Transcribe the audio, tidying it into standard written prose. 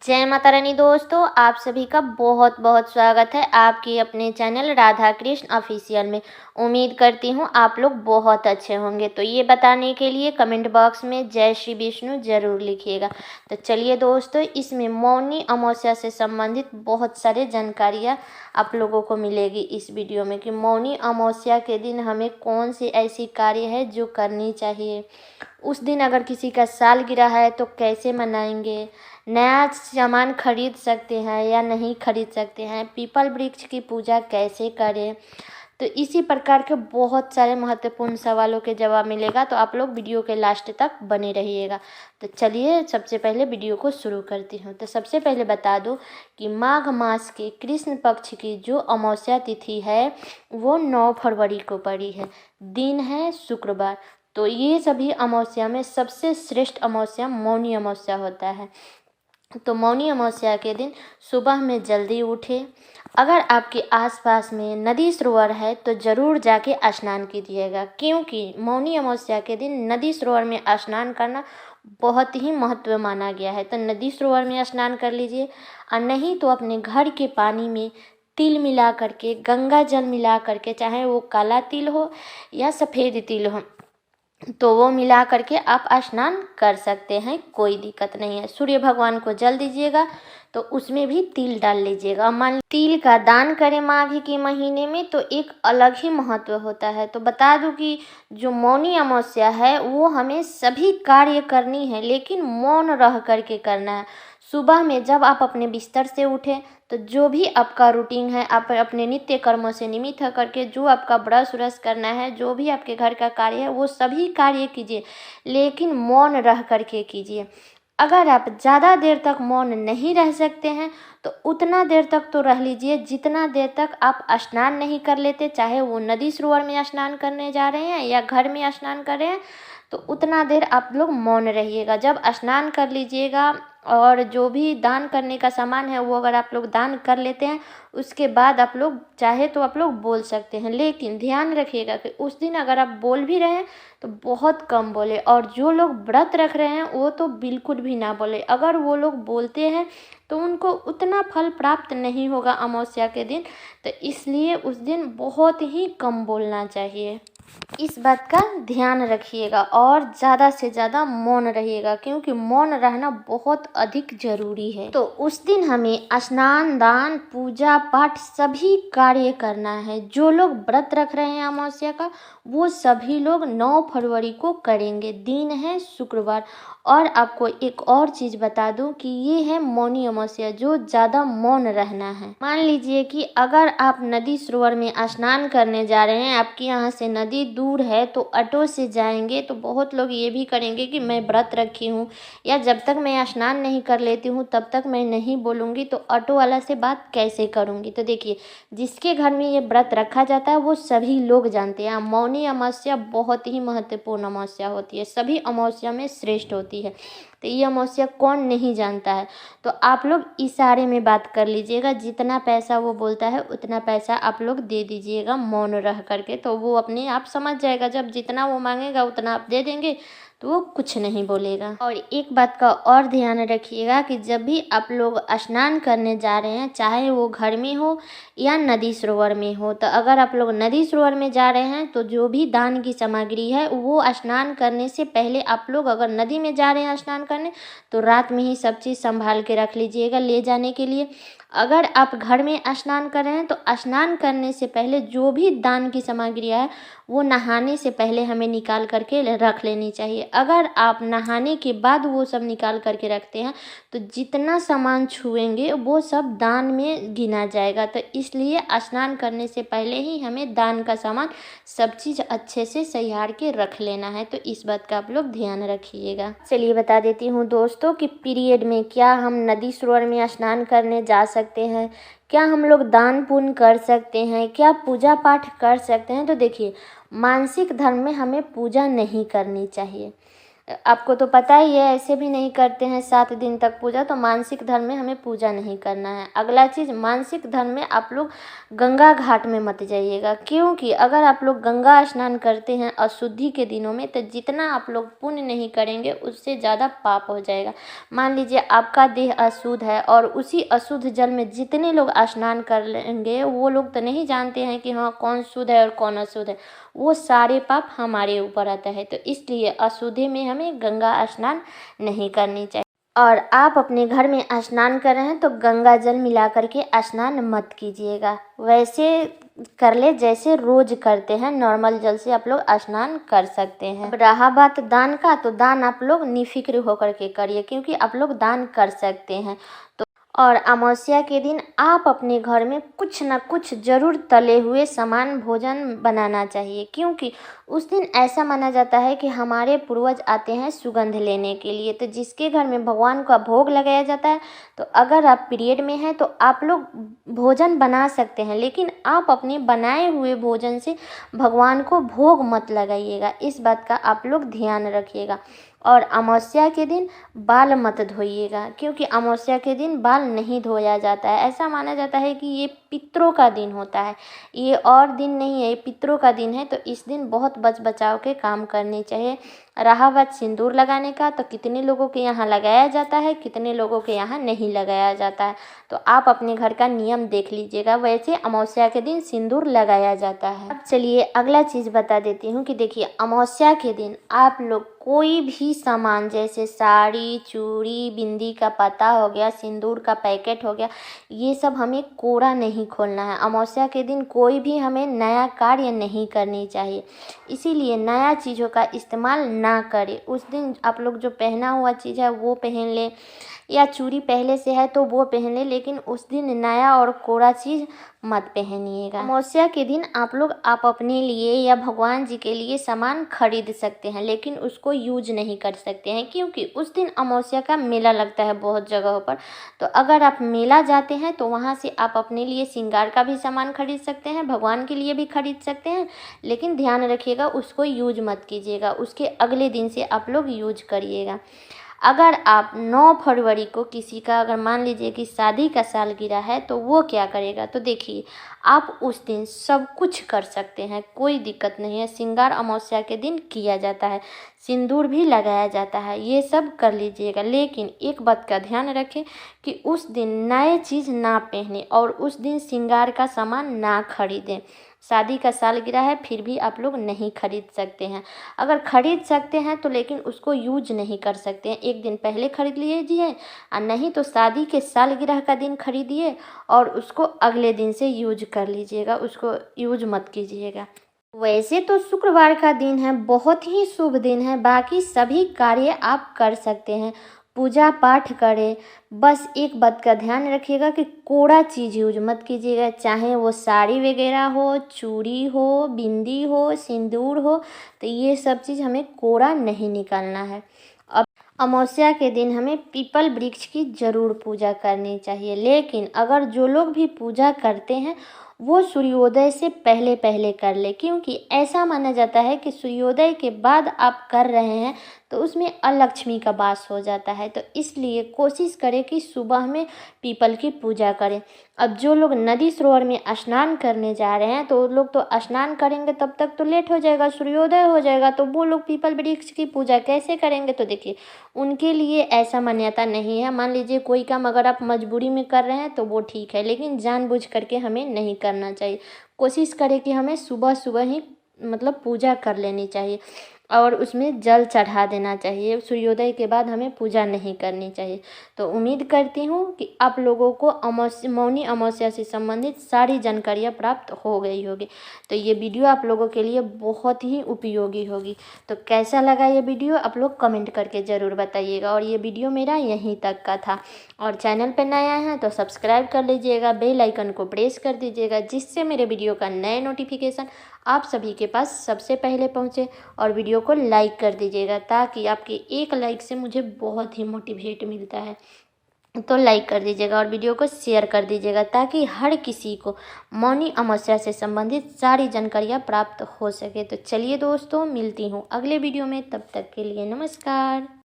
जय माता रानी दोस्तों, आप सभी का बहुत बहुत स्वागत है आपकी अपने चैनल राधा कृष्ण ऑफिशियल में। उम्मीद करती हूँ आप लोग बहुत अच्छे होंगे। तो ये बताने के लिए कमेंट बॉक्स में जय श्री विष्णु ज़रूर लिखिएगा। तो चलिए दोस्तों, इसमें मौनी अमावस्या से संबंधित बहुत सारे जानकारियाँ आप लोगों को मिलेगी इस वीडियो में कि मौनी अमावस्या के दिन हमें कौन सी ऐसी कार्य है जो करनी चाहिए। उस दिन अगर किसी का सालगिरह है तो कैसे मनाएंगे, नया सामान खरीद सकते हैं या नहीं खरीद सकते हैं, पीपल वृक्ष की पूजा कैसे करें। तो इसी प्रकार के बहुत सारे महत्वपूर्ण सवालों के जवाब मिलेगा। तो आप लोग वीडियो के लास्ट तक बने रहिएगा। तो चलिए सबसे पहले वीडियो को शुरू करती हूँ। तो सबसे पहले बता दूँ कि माघ मास के कृष्ण पक्ष की जो अमावस्या तिथि है वो 9 फरवरी को पड़ी है। दिन है शुक्रवार। तो ये सभी अमावस्या में सबसे श्रेष्ठ अमावस्या मौनी अमावस्या होता है। तो मौनी अमावस्या के दिन सुबह में जल्दी उठे। अगर आपके आसपास में नदी सरोवर है तो ज़रूर जाके स्नान कीजिएगा, क्योंकि मौनी अमावस्या के दिन नदी सरोवर में स्नान करना बहुत ही महत्व माना गया है। तो नदी सरोवर में स्नान कर लीजिए, और नहीं तो अपने घर के पानी में तिल मिला करके, गंगा जल मिला करके, चाहे वो काला तिल हो या सफ़ेद तिल हो, तो वो मिला करके आप स्नान कर सकते हैं, कोई दिक्कत नहीं है। सूर्य भगवान को जल दीजिएगा तो उसमें भी तिल डाल लीजिएगा। मान तिल का दान करें माघ के महीने में तो एक अलग ही महत्व होता है। तो बता दूं कि जो मौनी अमावस्या है वो हमें सभी कार्य करनी है, लेकिन मौन रह करके करना है। सुबह में जब आप अपने बिस्तर से उठें तो जो भी आपका रूटीन है, आप अपने नित्य कर्मों से निमित्त होकर के जो आपका ब्रश व्रश करना है, जो भी आपके घर का कार्य है, वो सभी कार्य कीजिए, लेकिन मौन रह करके कीजिए। अगर आप ज़्यादा देर तक मौन नहीं रह सकते हैं तो उतना देर तक तो रह लीजिए जितना देर तक आप स्नान नहीं कर लेते, चाहे वो नदी सरोवर में स्नान करने जा रहे हैं या घर में स्नान कर रहे हैं, तो उतना देर आप लोग मौन रहिएगा। जब स्नान कर लीजिएगा और जो भी दान करने का सामान है वो अगर आप लोग दान कर लेते हैं, उसके बाद आप लोग चाहे तो आप लोग बोल सकते हैं, लेकिन ध्यान रखिएगा कि उस दिन अगर आप बोल भी रहे हैं तो बहुत कम बोले। और जो लोग व्रत रख रहे हैं वो तो बिल्कुल भी ना बोले। अगर वो लोग बोलते हैं तो उनको उतना फल प्राप्त नहीं होगा अमावस्या के दिन, तो इसलिए उस दिन बहुत ही कम बोलना चाहिए। इस बात का ध्यान रखिएगा और ज़्यादा से ज़्यादा मौन रहिएगा, क्योंकि मौन रहना बहुत अधिक जरूरी है। तो उस दिन हमें स्नान, दान, पूजा पाठ सभी कार्य करना है। जो लोग व्रत रख रहे हैं अमावस्या का वो सभी लोग 9 फरवरी को करेंगे। दिन है शुक्रवार। और आपको एक और चीज़ बता दूं कि ये है मौनी अमावस्या जो ज़्यादा मौन रहना है। मान लीजिए कि अगर आप नदी सरोवर में स्नान करने जा रहे हैं, आपके यहाँ से नदी दूर है तो ऑटो से जाएंगे, तो बहुत लोग ये भी करेंगे कि मैं व्रत रखी हूँ या जब तक मैं स्नान नहीं कर लेती हूँ तब तक मैं नहीं बोलूँगी, तो ऑटो वाला से बात कैसे करूँगी। तो देखिए, जिसके घर में ये व्रत रखा जाता है वो सभी लोग जानते हैं मौनी अमावस्या बहुत ही महत्वपूर्ण अमावस्या होती है, सभी अमावस्या में श्रेष्ठ होती है। तो ये अमावस्या कौन नहीं जानता है। तो आप लोग इशारे में बात कर लीजिएगा, जितना पैसा वो बोलता है उतना पैसा आप लोग दे दीजिएगा मौन रह करके, तो वो अपने आप समझ जाएगा। जब जितना वो मांगेगा उतना आप दे देंगे तो वो कुछ नहीं बोलेगा। और एक बात का और ध्यान रखिएगा कि जब भी आप लोग स्नान करने जा रहे हैं, चाहे वो घर में हो या नदी सरोवर में हो, तो अगर आप लोग नदी सरोवर में जा रहे हैं तो जो भी दान की सामग्री है वो स्नान करने से पहले आप लोग, अगर नदी में जा रहे हैं स्नान करने, तो रात में ही सब चीज़ संभाल के रख लीजिएगा ले जाने के लिए। अगर आप घर में स्नान कर रहे हैं तो स्नान करने से पहले जो भी दान की सामग्री है वो नहाने से पहले हमें निकाल करके रख लेनी चाहिए। अगर आप नहाने के बाद वो सब निकाल करके रखते हैं तो जितना सामान छुएंगे वो सब दान में गिना जाएगा। तो इसलिए स्नान करने से पहले ही हमें दान का सामान सब चीज़ अच्छे से सहियार के रख लेना है। तो इस बात का आप लोग ध्यान रखिएगा। चलिए बता देती हूँ दोस्तों कि पीरियड में क्या हम नदी सरोवर में स्नान करने जा सकते हैं, क्या हम लोग दान पुण्य कर सकते हैं, क्या पूजा पाठ कर सकते हैं। तो देखिए, मानसिक धर्म में हमें पूजा नहीं करनी चाहिए। आपको तो पता ही है, ऐसे भी नहीं करते हैं 7 दिन तक पूजा। तो मानसिक धर्म में हमें पूजा नहीं करना है। अगला चीज़, मानसिक धर्म में आप लोग गंगा घाट में मत जाइएगा, क्योंकि अगर आप लोग गंगा स्नान करते हैं अशुद्धि के दिनों में, तो जितना आप लोग पुण्य नहीं करेंगे उससे ज़्यादा पाप हो जाएगा। मान लीजिए आपका देह अशुद्ध है और उसी अशुद्ध जल में जितने लोग स्नान कर लेंगे, वो लोग तो नहीं जानते हैं कि हाँ कौन शुद्ध है और कौन अशुद्ध है। वो सारे पाप हमारे ऊपर आता है। तो इसलिए अशुद्धि में हमें गंगा स्नान नहीं करनी चाहिए। और आप अपने घर में स्नान कर रहे हैं तो गंगा जल मिला करके स्नान मत कीजिएगा। वैसे कर ले जैसे रोज करते हैं, नॉर्मल जल से आप लोग स्नान कर सकते हैं। अब रहा बात दान का, तो दान आप लोग निफिक्र होकर के करिए, क्योंकि आप लोग दान कर सकते हैं। और अमावस्या के दिन आप अपने घर में कुछ न कुछ ज़रूर तले हुए सामान भोजन बनाना चाहिए, क्योंकि उस दिन ऐसा माना जाता है कि हमारे पूर्वज आते हैं सुगंध लेने के लिए। तो जिसके घर में भगवान का भोग लगाया जाता है, तो अगर आप पीरियड में हैं तो आप लोग भोजन बना सकते हैं, लेकिन आप अपने बनाए हुए भोजन से भगवान को भोग मत लगाइएगा। इस बात का आप लोग ध्यान रखिएगा। और अमावस्या के दिन बाल मत धोइएगा, क्योंकि अमावस्या के दिन बाल नहीं धोया जाता है। ऐसा माना जाता है कि ये पितरों का दिन होता है, ये और दिन नहीं है, ये पितरों का दिन है। तो इस दिन बहुत बच बचाव के काम करने चाहिए। रहा बात सिंदूर लगाने का, तो कितने लोगों के यहाँ लगाया जाता है, कितने लोगों के यहाँ नहीं लगाया जाता है। तो आप अपने घर का नियम देख लीजिएगा। वैसे अमावस्या के दिन सिंदूर लगाया जाता है। अब चलिए अगला चीज़ बता देती हूँ कि देखिए, अमावस्या के दिन आप लोग कोई भी सामान जैसे साड़ी, चूड़ी, बिंदी का पत्ता हो गया, सिंदूर का पैकेट हो गया, ये सब हमें कोरा नहीं खोलना है। अमावस्या के दिन कोई भी हमें नया कार्य नहीं करनी चाहिए, इसीलिए नया चीज़ों का इस्तेमाल ना करें। उस दिन आप लोग जो पहना हुआ चीज़ है वो पहन लें, या चूड़ी पहले से है तो वो पहन ले, लेकिन उस दिन नया और कोरा चीज़ मत पहनिएगा। अमावस्या के दिन आप अपने लिए या भगवान जी के लिए सामान खरीद सकते हैं, लेकिन उसको यूज नहीं कर सकते हैं, क्योंकि उस दिन अमावस्या का मेला लगता है बहुत जगहों पर। तो अगर आप मेला जाते हैं तो वहाँ से आप अपने लिए श्रृंगार का भी सामान खरीद सकते हैं, भगवान के लिए भी खरीद सकते हैं, लेकिन ध्यान रखिएगा उसको यूज मत कीजिएगा, उसके अगले दिन से आप लोग यूज करिएगा। अगर आप 9 फरवरी को किसी का अगर मान लीजिए कि शादी का सालगिरह है, तो वो क्या करेगा, तो देखिए आप उस दिन सब कुछ कर सकते हैं, कोई दिक्कत नहीं है। श्रृंगार अमावस्या के दिन किया जाता है, सिंदूर भी लगाया जाता है, ये सब कर लीजिएगा। लेकिन एक बात का ध्यान रखें कि उस दिन नए चीज़ ना पहने और उस दिन श्रृंगार का सामान ना खरीदें। शादी का सालगिरह है फिर भी आप लोग नहीं खरीद सकते हैं। अगर खरीद सकते हैं तो लेकिन उसको यूज नहीं कर सकते हैं। एक दिन पहले खरीद लीजिए, और नहीं तो शादी के सालगिरह का दिन खरीदिए और उसको अगले दिन से यूज कर लीजिएगा, उसको यूज मत कीजिएगा। वैसे तो शुक्रवार का दिन है, बहुत ही शुभ दिन है, बाकी सभी कार्य आप कर सकते हैं, पूजा पाठ करें। बस एक बात का ध्यान रखिएगा कि कोड़ा चीज़ यूज मत कीजिएगा, चाहे वो साड़ी वगैरह हो, चूड़ी हो, बिंदी हो, सिंदूर हो, तो ये सब चीज़ हमें कोड़ा नहीं निकालना है। अब अमावस्या के दिन हमें पीपल वृक्ष की ज़रूर पूजा करनी चाहिए, लेकिन अगर जो लोग भी पूजा करते हैं वो सूर्योदय से पहले पहले कर ले, क्योंकि ऐसा माना जाता है कि सूर्योदय के बाद आप कर रहे हैं तो उसमें अलक्ष्मी का वास हो जाता है। तो इसलिए कोशिश करें कि सुबह में पीपल की पूजा करें। अब जो लोग नदी सरोवर में स्नान करने जा रहे हैं तो वो लोग तो स्नान करेंगे तब तक तो लेट हो जाएगा, सूर्योदय हो जाएगा, तो वो लोग पीपल वृक्ष की पूजा कैसे करेंगे। तो देखिए उनके लिए ऐसा मान्यता नहीं है। मान लीजिए कोई काम अगर आप मजबूरी में कर रहे हैं तो वो ठीक है, लेकिन जानबूझ करके हमें नहीं करना चाहिए। कोशिश करें कि हमें सुबह सुबह ही मतलब पूजा कर लेनी चाहिए और उसमें जल चढ़ा देना चाहिए। सूर्योदय के बाद हमें पूजा नहीं करनी चाहिए। तो उम्मीद करती हूँ कि आप लोगों को मौनी अमावस्या से संबंधित सारी जानकारियाँ प्राप्त हो गई होगी। तो ये वीडियो आप लोगों के लिए बहुत ही उपयोगी होगी। तो कैसा लगा ये वीडियो आप लोग कमेंट करके ज़रूर बताइएगा। और ये वीडियो मेरा यहीं तक का था। और चैनल पर नया है तो सब्सक्राइब कर लीजिएगा, बेल आइकन को प्रेस कर दीजिएगा, जिससे मेरे वीडियो का नए नोटिफिकेशन आप सभी के पास सबसे पहले पहुंचे। और वीडियो को लाइक कर दीजिएगा, ताकि आपके एक लाइक से मुझे बहुत ही मोटिवेट मिलता है। तो लाइक कर दीजिएगा और वीडियो को शेयर कर दीजिएगा ताकि हर किसी को मौनी अमावस्या से संबंधित सारी जानकारियाँ प्राप्त हो सके। तो चलिए दोस्तों, मिलती हूँ अगले वीडियो में, तब तक के लिए नमस्कार।